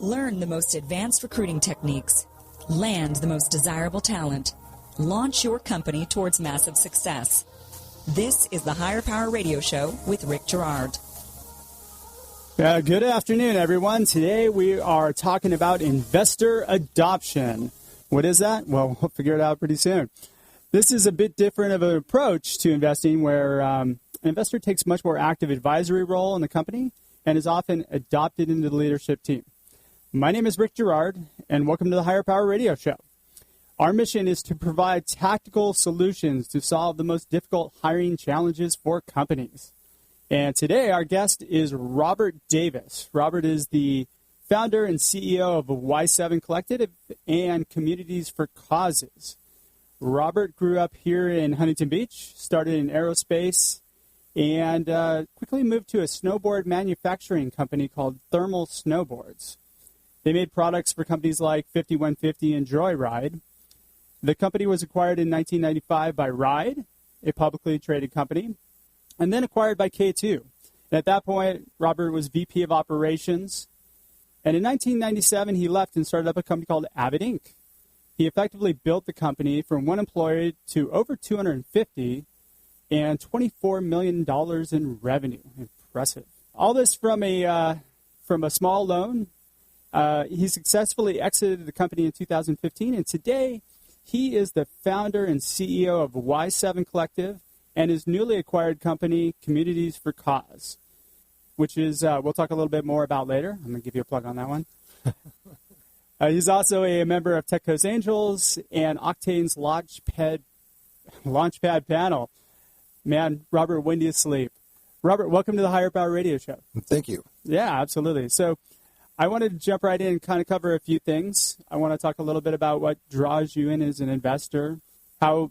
Learn the most advanced recruiting techniques. Land the most desirable talent. Launch your company towards massive success. This is the Higher Power Radio Show with Rick Girard. Good afternoon, everyone. Today we are talking about investor adoption. What is that? Well, we'll figure it out pretty soon. This is a bit different of an approach to investing where an investor takes a much more active advisory role in the company and is often adopted into the leadership team. My name is Rick Girard, and welcome to the Higher Power Radio Show. Our mission is to provide tactical solutions to solve the most difficult hiring challenges for companies. And today our guest is Robert Davis. Robert is the founder and CEO of Y7 Collective and Communities for Causes. Robert grew up here in Huntington Beach, started in aerospace, and quickly moved to a snowboard manufacturing company called Thermal Snowboards. They made products for companies like 5150 and Joyride. The company was acquired in 1995 by Ride, a publicly traded company, and then acquired by K2. And at that point, Robert was VP of Operations. And in 1997, he left and started up a company called Avid Inc. He effectively built the company from one employee to over 250 and $24 million in revenue. Impressive. All this from a small loan. He successfully exited the company in 2015, and today he is the founder and CEO of Y7 Collective and his newly acquired company, Communities for Cause, which is, we'll talk a little bit more about later. I'm going to give you a plug on that one. He's also a member of Tech Coast Angels and Octane's Launchpad panel. Man, Robert, when do you sleep? Robert, welcome to the Higher Power Radio Show. Thank you. Yeah, absolutely. So I wanted to jump right in and kind of cover a few things. I want to talk a little bit about what draws you in as an investor, how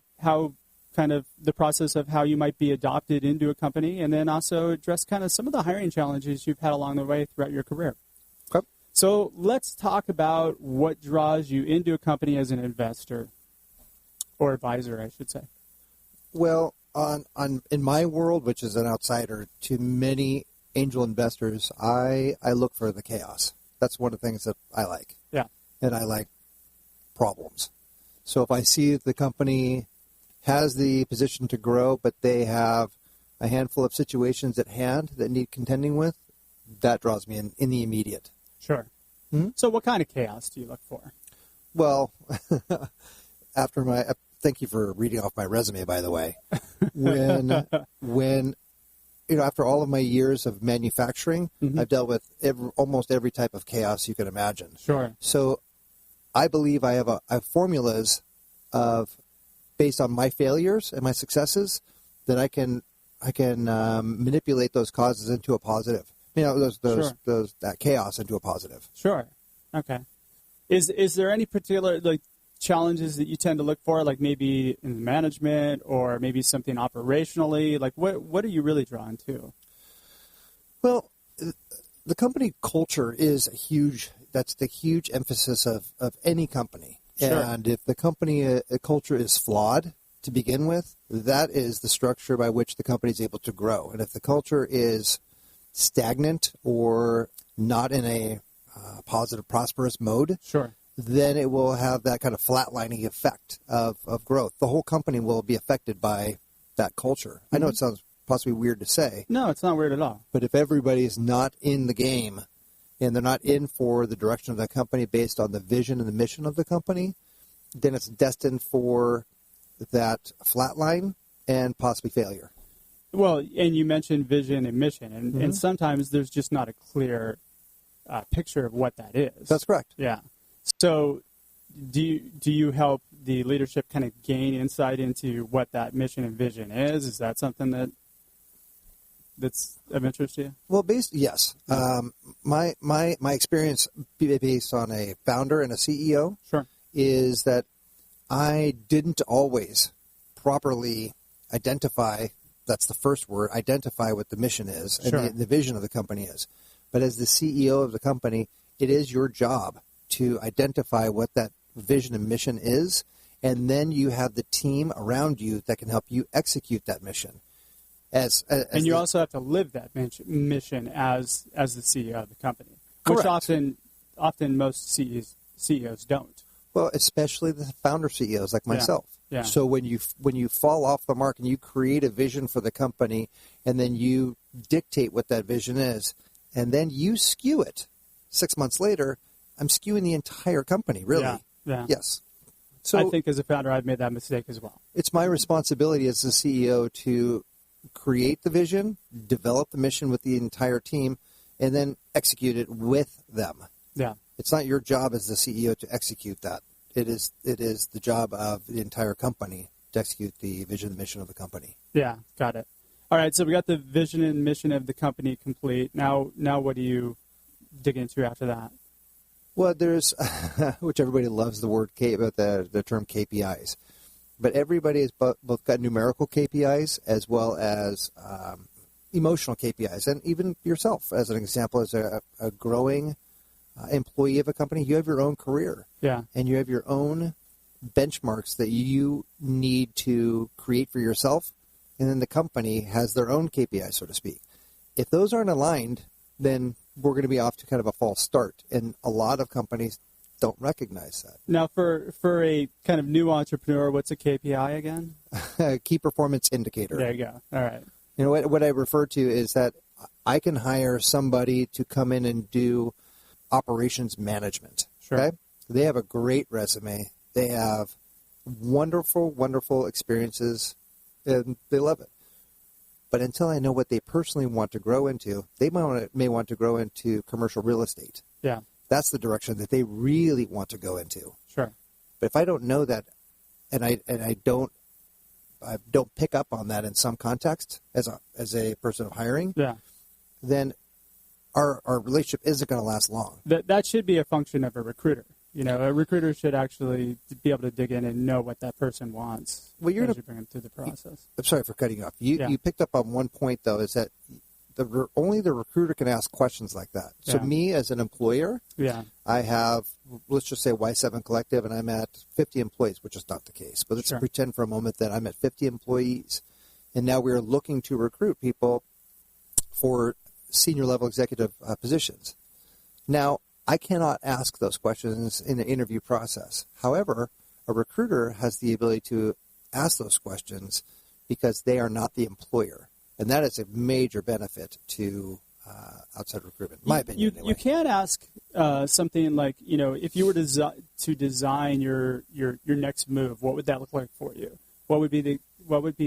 kind of the process of how you might be adopted into a company, and then also address kind of some of the hiring challenges you've had along the way throughout your career. Okay. So let's talk about what draws you into a company as an investor, or advisor, I should say. Well, in my world, which is an outsider to many angel investors, I look for the chaos. That's one of the things that I like. Yeah. And I like problems. So if I see the company has the position to grow, but they have a handful of situations at hand that need contending with, that draws me in the immediate. Sure. Mm-hmm. So what kind of chaos do you look for? Well, thank you for reading off my resume, by the way. When after all of my years of manufacturing, mm-hmm. I've dealt with almost every type of chaos you can imagine. Sure. So I believe I have formulas based on my failures and my successes that I can manipulate those causes into a positive. That chaos into a positive. Sure. Okay. Is there any particular challenges that you tend to look for, like maybe in management or maybe something operationally? Like what are you really drawn to? Well, the company culture is that's the huge emphasis of any company. Sure. And if the company culture is flawed to begin with, that is the structure by which the company is able to grow. And if the culture is stagnant or not in a positive, prosperous mode, sure, then it will have that kind of flatlining effect of growth. The whole company will be affected by that culture. Mm-hmm. I know it sounds possibly weird to say. No, it's not weird at all. But if everybody is not in the game and they're not in for the direction of the company based on the vision and the mission of the company, then it's destined for that flatline and possibly failure. Well, and you mentioned vision and mission, and, mm-hmm. and sometimes there's just not a clear picture of what that is. That's correct. Yeah. So do you help the leadership kind of gain insight into what that mission and vision is? Is that something that's of interest to you? Well, yes. My experience based on a founder and a CEO sure. is that I didn't always properly identify, that's the first word, identify what the mission is and sure. the vision of the company is. But as the CEO of the company, it is your job to identify what that vision and mission is, and then you have the team around you that can help you execute that mission. And you also have to live that mission as the CEO of the company, correct. which often often most CEOs don't. Well, especially the founder CEOs like myself. Yeah. So when you fall off the mark and you create a vision for the company, and then you dictate what that vision is, and then you skew it 6 months later, I'm skewing the entire company, really. Yeah. Yes. So I think as a founder, I've made that mistake as well. it's my responsibility as the CEO to create the vision, develop the mission with the entire team, and then execute it with them. Yeah. It's not your job as the CEO to execute that. It is the job of the entire company to execute the vision and mission of the company. Yeah, got it. All right, so we got the vision and mission of the company complete. Now what do you dig into after that? Well, there's, which everybody loves the term KPIs, but everybody has both got numerical KPIs as well as emotional KPIs, and even yourself, as an example, as a growing employee of a company, you have your own career, and you have your own benchmarks that you need to create for yourself, and then the company has their own KPIs, so to speak. If those aren't aligned, then we're going to be off to kind of a false start, and a lot of companies don't recognize that. Now, for a kind of new entrepreneur, what's a KPI again? Key performance indicator. There you go. All right. You know, what I refer to is that I can hire somebody to come in and do operations management. Sure. Okay? They have a great resume. They have wonderful, wonderful experiences, and they love it. But until I know what they personally want to grow into, they may want to grow into commercial real estate. Yeah. That's the direction that they really want to go into. Sure. But if I don't know that, and I don't pick up on that in some context as a person of hiring, then our relationship isn't going to last long. That should be a function of a recruiter. You know, a recruiter should actually be able to dig in and know what that person wants as you bring them through the process. I'm sorry for cutting you off. You picked up on one point, though, is that only the recruiter can ask questions like that. So me as an employer, I have, let's just say Y7 Collective, and I'm at 50 employees, which is not the case. But let's pretend for a moment that I'm at 50 employees. And now we're looking to recruit people for senior level executive positions. Now, I cannot ask those questions in the interview process. However, a recruiter has the ability to ask those questions because they are not the employer. And that is a major benefit to outside recruitment, in my opinion. Anyway. You can ask something like, you know, if you were to design your next move, what would that look like for you? What would be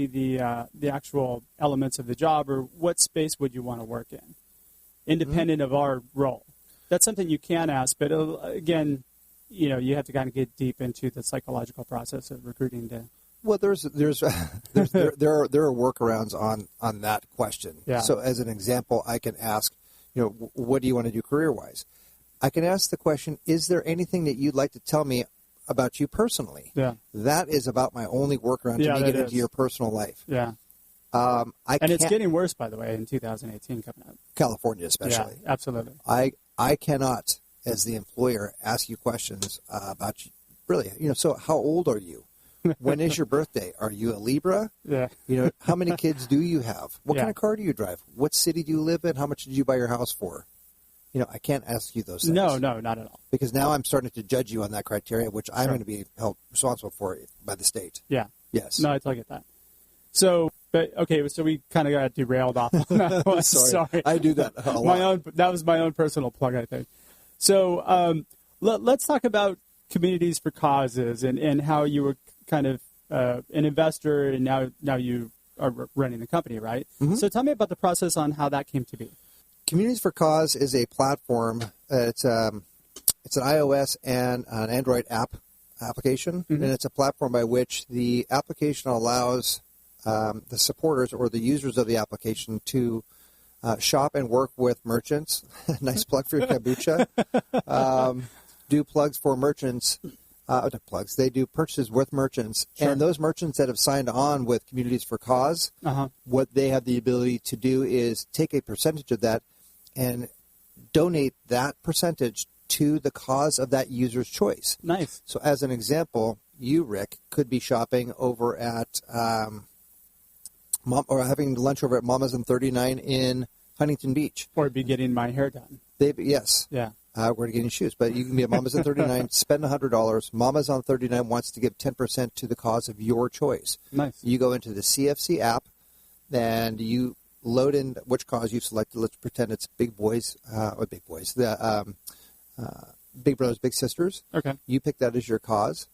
the actual elements of the job, or what space would you want to work in, independent of our role? That's something you can ask, but again, you know, you have to kind of get deep into the psychological process of recruiting to. Well, there are workarounds on that question. Yeah. So, as an example, I can ask, you know, what do you want to do career-wise? I can ask the question: is there anything that you'd like to tell me about you personally? Yeah. That is about my only workaround to make it into your personal life. Yeah. And it's getting worse, by the way, in 2018 coming up. California, especially. Yeah, absolutely. I cannot, as the employer, ask you questions about you. Really, you know. So, how old are you? When is your birthday? Are you a Libra? Yeah. You know, how many kids do you have? What kind of car do you drive? What city do you live in? How much did you buy your house for? You know, I can't ask you those things. No, not at all. Because now I'm starting to judge you on that criteria, which I'm going to be held responsible for by the state. Yeah. Yes. No, I totally get that. So, so we kind of got derailed off on that one. Sorry. I do that a lot. That was my own personal plug, I think. So let's talk about Communities for Causes and how you were kind of an investor, and now you are running the company, right? Mm-hmm. So tell me about the process on how that came to be. Communities for Cause is a platform. It's an iOS and an Android application, mm-hmm. and it's a platform by which the application allows the supporters or the users of the application to shop and work with merchants. Nice plug for your kombucha. Do plugs for merchants. They do purchases with merchants. Sure. And those merchants that have signed on with Communities for Cause, what they have the ability to do is take a percentage of that and donate that percentage to the cause of that user's choice. Nice. So as an example, you, Rick, could be shopping over at or having lunch over at Mama's and 39 in Huntington Beach. Or be getting my hair done. Yes. Yeah. we're going to get any shoes. But you can be at Mamas on 39, spend $100. Mamas on 39 wants to give 10% to the cause of your choice. Nice. You go into the CFC app, and you load in which cause you selected. Let's pretend it's Big Brothers, Big Sisters. Okay. You pick that as your cause.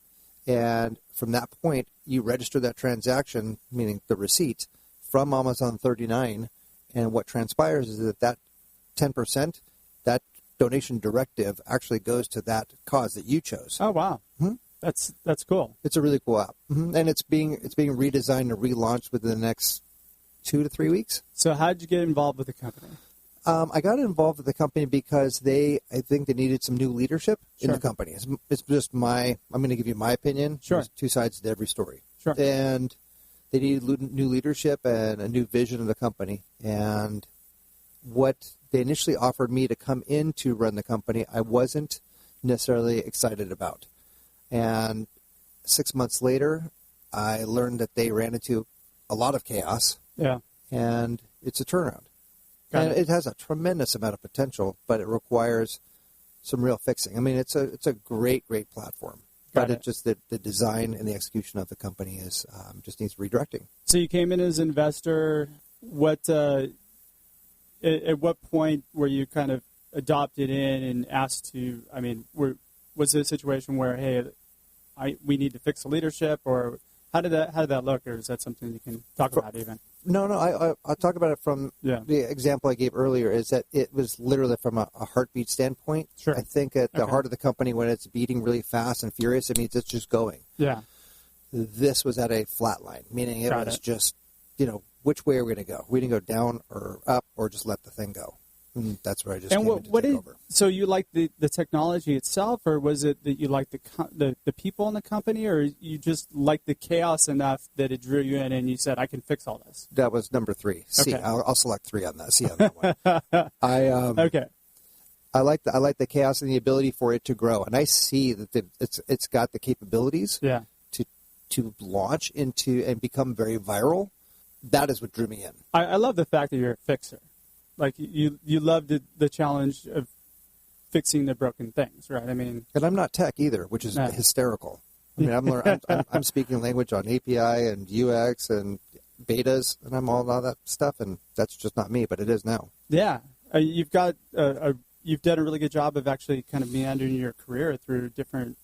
And from that point, you register that transaction, meaning the receipt, from Mamas on 39. And what transpires is that 10%, that donation directive actually goes to that cause that you chose. Oh, wow. Mm-hmm. That's cool. It's a really cool app. Mm-hmm. And it's being redesigned and relaunched within the next 2 to 3 weeks. So how did you get involved with the company? I got involved with the company because I think they needed some new leadership in the company. It's just I'm going to give you my opinion. Sure. There's two sides to every story. Sure. And they needed new leadership and a new vision of the company. And what they initially offered me to come in to run the company, I wasn't necessarily excited about. And 6 months later, I learned that they ran into a lot of chaos. Yeah. And it's a turnaround. And it has a tremendous amount of potential, but it requires some real fixing. I mean, it's a great platform. But it's just the design and the execution of the company is just needs redirecting. So you came in as an investor. At what point were you kind of adopted in and asked to? I mean, was it a situation where, hey, we need to fix the leadership, or how did that look, or is that something you can talk about even? No, I'll talk about it from the example I gave earlier. Is that it was literally from a heartbeat standpoint. Sure. I think at the heart of the company, when it's beating really fast and furious, it means it's just going. Yeah. This was at a flat line, meaning it was just, which way are we going to go? Are we going to go down or up, or just let the thing go? And that's where I just came in to take over. So you liked the technology itself, or was it that you liked the people in the company, or you just liked the chaos enough that it drew you in and you said, I can fix all this? That was number 3. C. Okay. I'll select 3 on that. C on that one. I like the chaos and the ability for it to grow, and I see that it's got the capabilities to launch into and become very viral. That is what drew me in. I love the fact that you're a fixer. Like you love the challenge of fixing the broken things, right? I mean, and I'm not tech either, which is hysterical. I mean, I'm speaking language on API and UX and betas, and I'm all that stuff, and that's just not me, but it is now. Yeah, you've got you've done a really good job of actually kind of meandering your career through different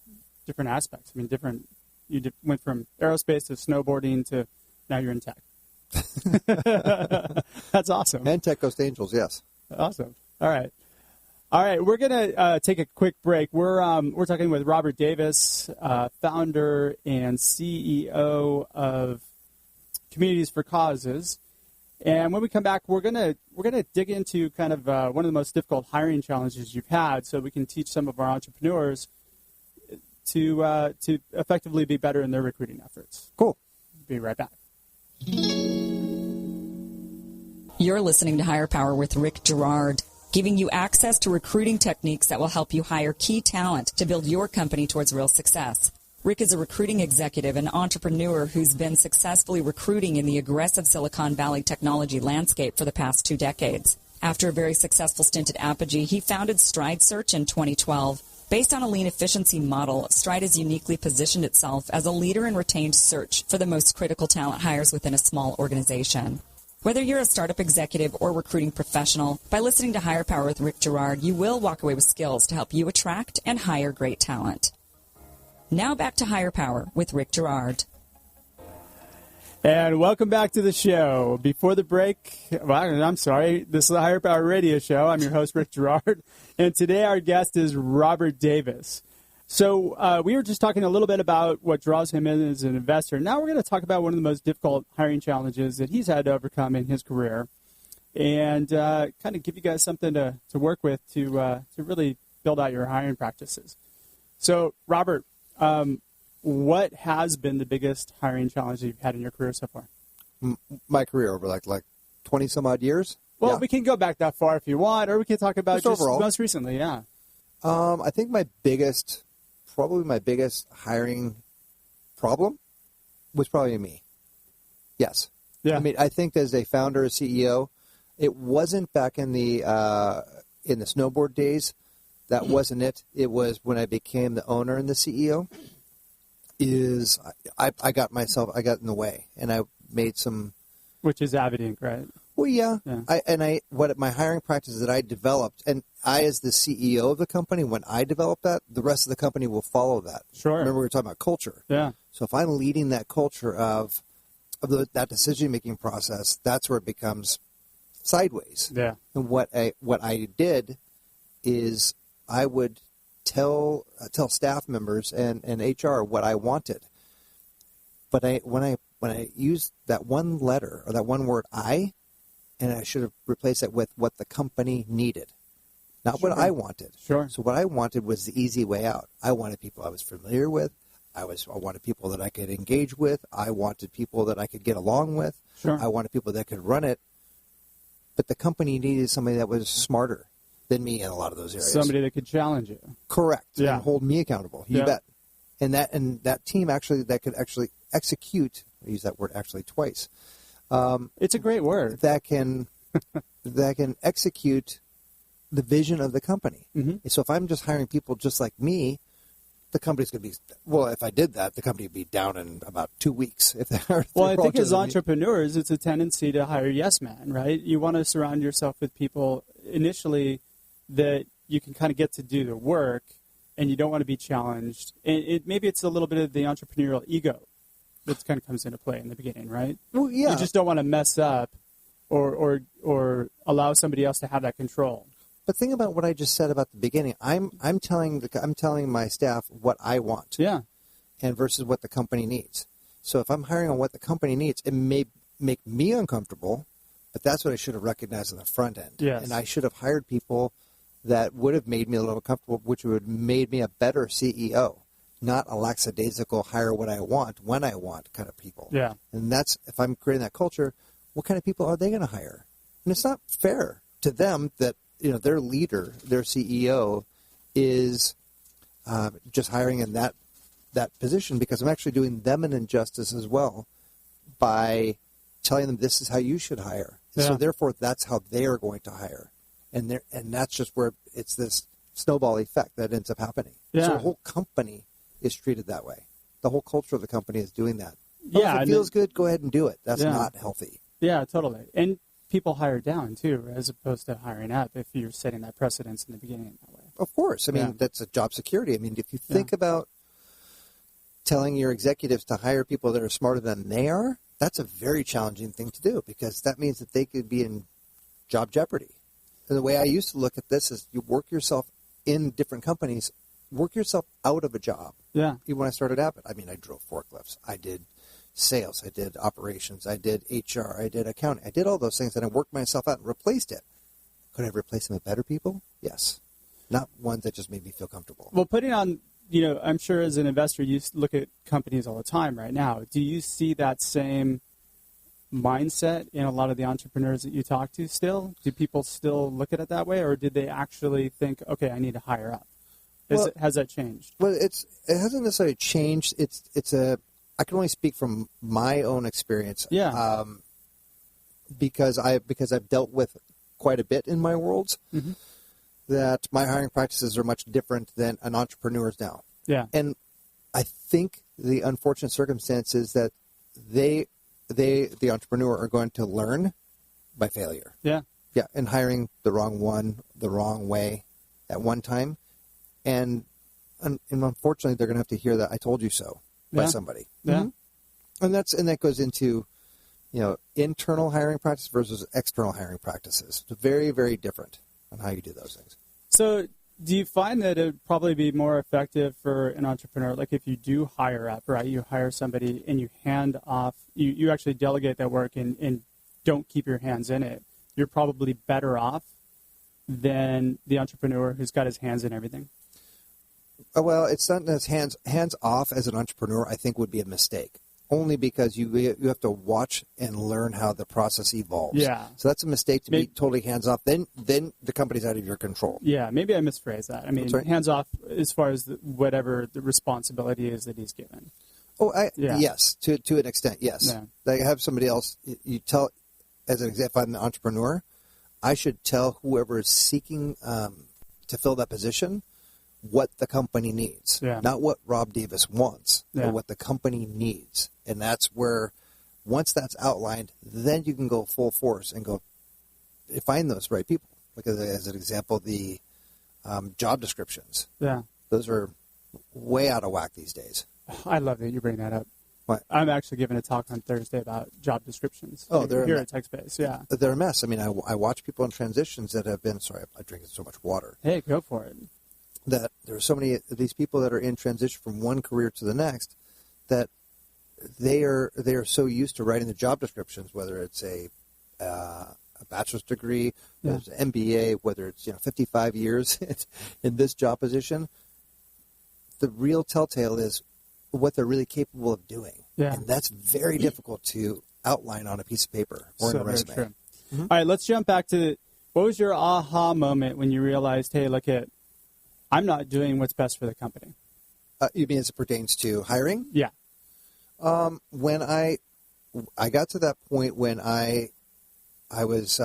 aspects. I mean, you went from aerospace to snowboarding to now you're in tech. That's awesome. And Tech Coast Angels, yes. Awesome. All right. We're gonna take a quick break. We're talking with Robert Davis, founder and CEO of Communities for Causes. And when we come back, we're gonna dig into kind of one of the most difficult hiring challenges you've had, so we can teach some of our entrepreneurs to effectively be better in their recruiting efforts. Cool. Be right back. You're listening to Higher Power with Rick Girard, giving you access to recruiting techniques that will help you hire key talent to build your company towards real success. Rick is a recruiting executive and entrepreneur who's been successfully recruiting in the aggressive Silicon Valley technology landscape for the past 2 decades. After a very successful stint at Apogee, he founded Stride Search in 2012. Based on a lean efficiency model, Stride has uniquely positioned itself as a leader in retained search for the most critical talent hires within a small organization. Whether you're a startup executive or recruiting professional, by listening to Higher Power with Rick Girard, you will walk away with skills to help you attract and hire great talent. Now back to Higher Power with Rick Girard. And welcome back to the show. Before the break, I'm sorry, this is the Higher Power Radio Show. I'm your host, Rick Girard, and today our guest is Robert Davis. So we were just talking a little bit about what draws him in as an investor. Now we're going to talk about one of the most difficult hiring challenges that he's had to overcome in his career, and kind of give you guys something to work with to really build out your hiring practices. So, Robert, what has been the biggest hiring challenge you've had in your career so far? My career over like 20 some odd years. Well, we can go back that far if you want, or we can talk about just overall. Most recently. Yeah. I think probably my biggest hiring problem was probably me. Yes. Yeah. I mean, I think as a founder, a CEO, it wasn't back in the snowboard days That wasn't it. It was when I became the owner and the CEO. I got in the way, and I made some. Which is Avidink, right? Well, yeah. Yeah. What my hiring practices that I developed, and I, as the CEO of the company, when I develop that, the rest of the company will follow that. Sure. Remember, we were talking about culture. Yeah. So if I'm leading that culture of that decision-making process, that's where it becomes sideways. Yeah. And what I did is I would tell staff members and HR what I wanted. But when I used that one letter or that one word and I should have replaced it with what the company needed, not what I wanted. Sure. So what I wanted was the easy way out. I wanted people I was familiar with. I wanted people that I could engage with. I wanted people that I could get along with. Sure. I wanted people that could run it. But the company needed somebody that was smarter than me in a lot of those areas. Somebody that could challenge you. Correct. Yeah. And hold me accountable. You bet. And that team that could actually execute. I use that word actually twice. It's a great word. That can execute the vision of the company. Mm-hmm. So if I'm just hiring people just like me, the company's going to be, well, if I did that, the company would be down in about 2 weeks. Well, I think as entrepreneurs, it's a tendency to hire yes man, right? You want to surround yourself with people initially that you can kind of get to do the work, and you don't want to be challenged. And maybe it's a little bit of the entrepreneurial ego that kind of comes into play in the beginning, right? Well, yeah. You just don't want to mess up or allow somebody else to have that control. But think about what I just said about the beginning. I'm telling my staff what I want. Yeah. And versus what the company needs. So if I'm hiring on what the company needs, it may make me uncomfortable, but that's what I should have recognized on the front end. Yes. And I should have hired people that would have made me a little comfortable, which would have made me a better CEO, not a lackadaisical hire what I want when I want kind of people. Yeah. And that's, if I'm creating that culture, what kind of people are they going to hire? And it's not fair to them that, their leader, their CEO is just hiring in that position, because I'm actually doing them an injustice as well by telling them this is how you should hire. Yeah. So therefore, that's how they are going to hire. And that's just where it's this snowball effect that ends up happening. Yeah. So the whole company is treated that way. The whole culture of the company is doing that. Yeah. If it feels good, go ahead and do it. That's not healthy. Yeah, totally. And people hire down, too, as opposed to hiring up if you're setting that precedence in the beginning that way. Of course. I mean, that's a job security. I mean, if you think about telling your executives to hire people that are smarter than they are, that's a very challenging thing to do, because that means that they could be in job jeopardy. And the way I used to look at this is you work yourself in different companies, work yourself out of a job. Yeah. Even when I started Abbott, I drove forklifts. I did sales. I did operations. I did HR. I did accounting. I did all those things, and I worked myself out and replaced it. Could I replace them with better people? Yes. Not ones that just made me feel comfortable. Well, putting on, I'm sure as an investor, you look at companies all the time right now. Do you see that same mindset in a lot of the entrepreneurs that you talk to still? Do people still look at it that way, or did they actually think, okay, I need to hire up? Has that changed? Well, it hasn't necessarily changed. I can only speak from my own experience. Yeah. Because I've dealt with quite a bit in my worlds, mm-hmm. that my hiring practices are much different than an entrepreneur's now. Yeah. And I think the unfortunate circumstance is that the entrepreneur, are going to learn by failure. Yeah. Yeah. And hiring the wrong one, the wrong way at one time. And unfortunately, they're going to have to hear that I told you so by somebody. Yeah. Mm-hmm. And that goes into, internal hiring practice versus external hiring practices. It's very, very different on how you do those things. So do you find that it would probably be more effective for an entrepreneur, like if you do hire up, right? You hire somebody and you hand off, you actually delegate that work and don't keep your hands in it. You're probably better off than the entrepreneur who's got his hands in everything. Well, it's not as hands off as an entrepreneur, I think, would be a mistake. Only because you have to watch and learn how the process evolves. Yeah. So that's a mistake to be totally hands off. Then the company's out of your control. Yeah, maybe I misphrased that. I mean, hands off as far as whatever the responsibility is that he's given. Oh, yes, to an extent, yes. Yeah. Like have somebody else. You tell, as an example, if I'm the entrepreneur, I should tell whoever is seeking to fill that position what the company needs, not what Rob Davis wants, but what the company needs. And that's where, once that's outlined, then you can go full force and go find those right people. Like as an example, the job descriptions. Yeah. Those are way out of whack these days. I love that you bring that up. What? I'm actually giving a talk on Thursday about job descriptions. Oh, they're here at TechSpace, yeah. They're a mess. I mean, I watch people in transitions that have been, sorry, I'm drinking so much water. Hey, go for it. That there are so many of these people that are in transition from one career to the next that they are so used to writing the job descriptions, whether it's a bachelor's degree, whether it's an MBA, whether it's 55 years in this job position. The real telltale is what they're really capable of doing. Yeah. And that's very difficult to outline on a piece of paper or in a resume. True. Mm-hmm. All right, let's jump back to what was your aha moment when you realized, hey, look at, I'm not doing what's best for the company. You mean as it pertains to hiring? Yeah. When I got to that point when I was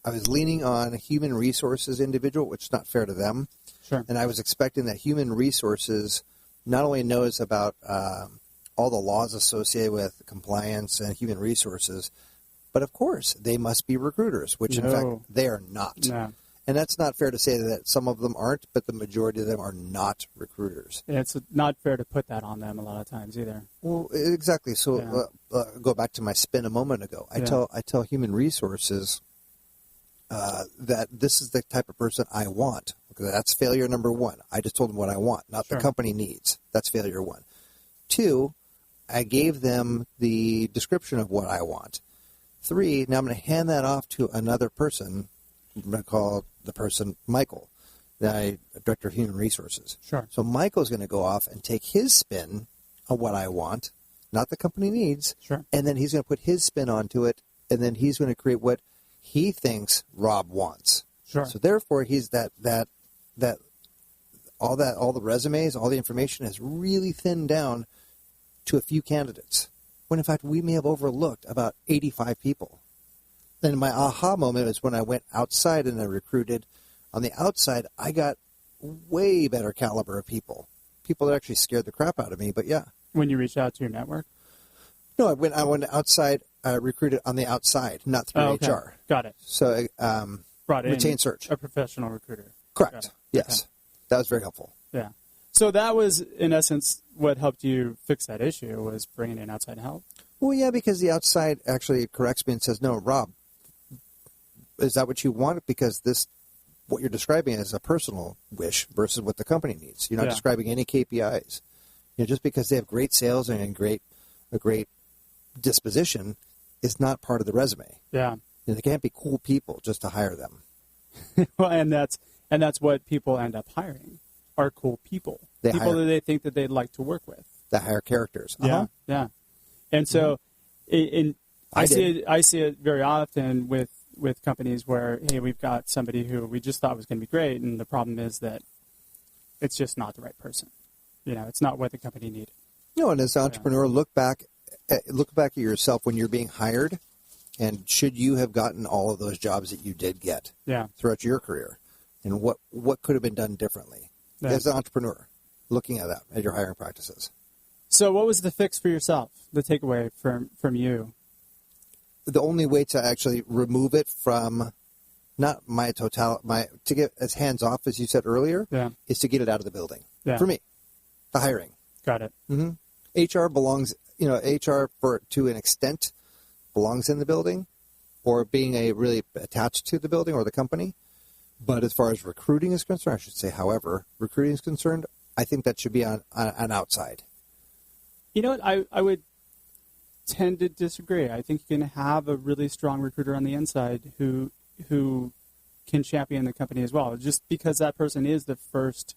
leaning on a human resources individual, which is not fair to them. Sure. And I was expecting that human resources not only knows about all the laws associated with compliance and human resources, but of course they must be recruiters, which in fact they are not. No. And that's not fair to say that some of them aren't, but the majority of them are not recruiters. Yeah, it's not fair to put that on them a lot of times either. Well, exactly. So go back to my spin a moment ago. I tell human resources that this is the type of person I want. Okay, that's failure number one. I just told them what I want, not the company needs. That's failure one. Two, I gave them the description of what I want. Three, now I'm going to hand that off to another person. I'm going to call the person Michael, the Director of Human Resources. Sure. So Michael's going to go off and take his spin on what I want, not the company needs, and then he's going to put his spin onto it, and then he's going to create what he thinks Rob wants. Sure. So therefore, he's all the resumes, all the information is really thinned down to a few candidates, when in fact we may have overlooked about 85 people. Then my aha moment is when I went outside and I recruited. On the outside, I got way better caliber of people that actually scared the crap out of me. But yeah. When you reached out to your network? No, I went outside, recruited on the outside, not through HR. Got it. So brought in retained search. A professional recruiter. Correct. Yes. Okay. That was very helpful. Yeah. So that was, in essence, what helped you fix that issue, was bringing in outside help? Well, yeah, because the outside actually corrects me and says, no, Rob, is that what you want? Because what you're describing is a personal wish versus what the company needs. You're not describing any KPIs. Just because they have great sales and a great disposition is not part of the resume. Yeah. They can't be cool people just to hire them. Well, and that's what people end up hiring, are cool people. People that they think that they'd like to work with. That hire characters. Yeah. And so I see it very often with companies where, hey, we've got somebody who we just thought was going to be great, and the problem is that it's just not the right person. It's not what the company needed. No, and as an entrepreneur, look back at yourself when you're being hired, and should you have gotten all of those jobs that you did get throughout your career, and what could have been done differently as an entrepreneur, looking at that, at your hiring practices. So what was the fix for yourself, the takeaway from you? The only way to actually remove it from to get as hands off as you said earlier is to get it out of the building. For me, the hiring. Got it. Mm-hmm. HR belongs, HR to an extent belongs in the building, or being really attached to the building or the company. But as far as recruiting is concerned, I should say, however, recruiting is concerned, I think that should be on outside. You know what? I would tend to disagree. I think you can have a really strong recruiter on the inside who can champion the company as well, just because that person is the first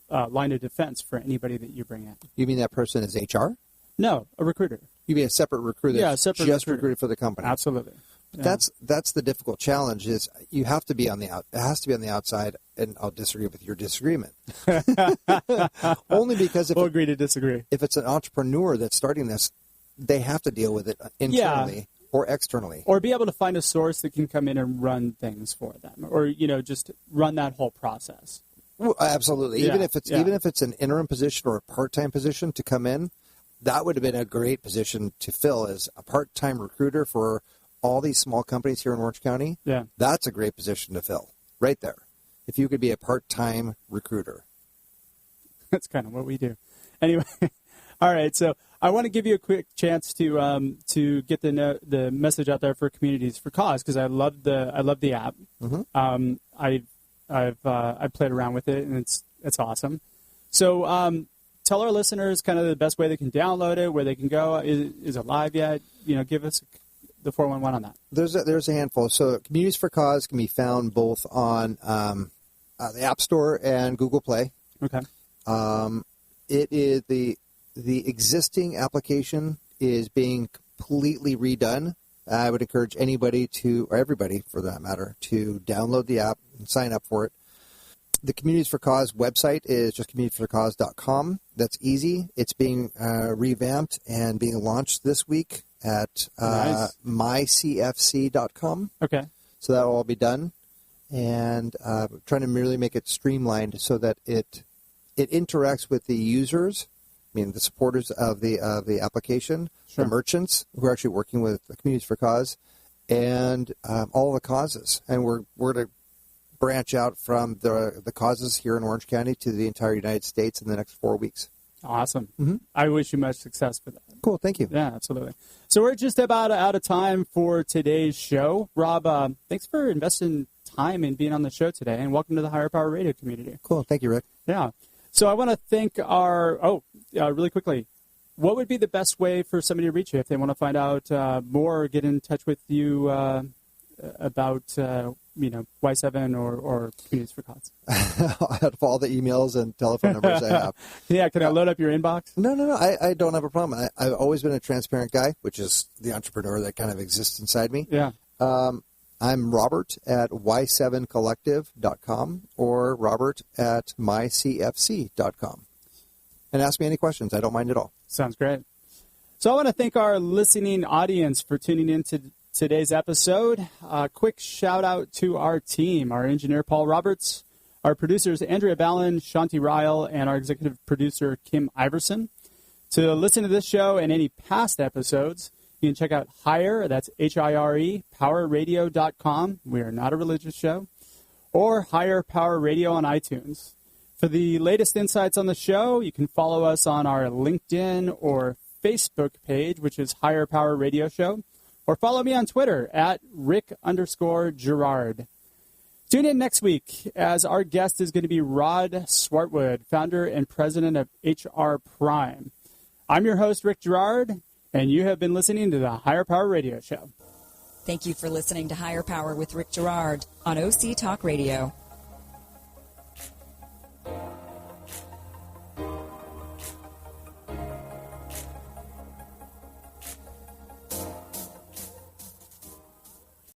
line of defense for anybody that you bring in. You mean that person is HR? No, a recruiter. You mean a separate recruiter that's recruited for the company? Absolutely. Yeah. That's the difficult challenge, is you have to be it has to be on the outside, and I'll disagree with your disagreement. Only because we'll agree to disagree. If it's an entrepreneur that's starting this, they have to deal with it internally, or externally. Or be able to find a source that can come in and run things for them, or just run that whole process. Well, absolutely. Yeah, Even if it's an interim position or a part-time position to come in, that would have been a great position to fill as a part-time recruiter for all these small companies here in Orange County. Yeah. That's a great position to fill right there. If you could be a part-time recruiter. That's kind of what we do. Anyway, all right. So I want to give you a quick chance to get the message out there for Communities for Cause, because I love the app. Mm-hmm. I've played around with it, and it's awesome. So tell our listeners kind of the best way they can download it, where they can go. Is it live yet? Give us the 411 on that. There's a handful. So Communities for Cause can be found both on the App Store and Google Play. Okay. It is the existing application is being completely redone. I would encourage anybody or everybody for that matter, to download the app and sign up for it. The Communities for Cause website is just communitiesforcause.com. That's easy. It's being revamped and being launched this week at mycfc.com. Okay. So that will all be done. And trying to merely make it streamlined so that it interacts with the users, the supporters of the application, Sure. the merchants who are actually working with the Communities for Cause, and all the causes. And we're to branch out from the causes here in Orange County to the entire United States in the next 4 weeks. Awesome. Mm-hmm. I wish you much success for that. Cool. Thank you. Yeah, absolutely. So we're just about out of time for today's show. Rob, thanks for investing time in being on the show today, and welcome to the Higher Power Radio community. Cool. Thank you, Rick. Yeah. So I want to thank really quickly, what would be the best way for somebody to reach you if they want to find out more or get in touch with you about, Y7 or Communities for Cause? Out of all the emails and telephone numbers I have. Yeah, can I load up your inbox? No. I don't have a problem. I've always been a transparent guy, which is the entrepreneur that kind of exists inside me. Yeah. I'm Robert at y7collective.com or Robert at mycfc.com. And ask me any questions. I don't mind at all. Sounds great. So I want to thank our listening audience for tuning in to today's episode. A quick shout out to our team, our engineer, Paul Roberts, our producers, Andrea Ballin, Shanti Ryle, and our executive producer, Kim Iverson. To listen to this show and any past episodes, you can check out Hire, that's H-I-R-E, powerradio.com. We are not a religious show. Or Higher Power Radio on iTunes. For the latest insights on the show, you can follow us on our LinkedIn or Facebook page, which is Higher Power Radio Show. Or follow me on Twitter at Rick_Girard. Tune in next week as our guest is going to be Rod Swartwood, founder and president of HR Prime. I'm your host, Rick Girard, and you have been listening to the Higher Power Radio Show. Thank you for listening to Higher Power with Rick Girard on OC Talk Radio.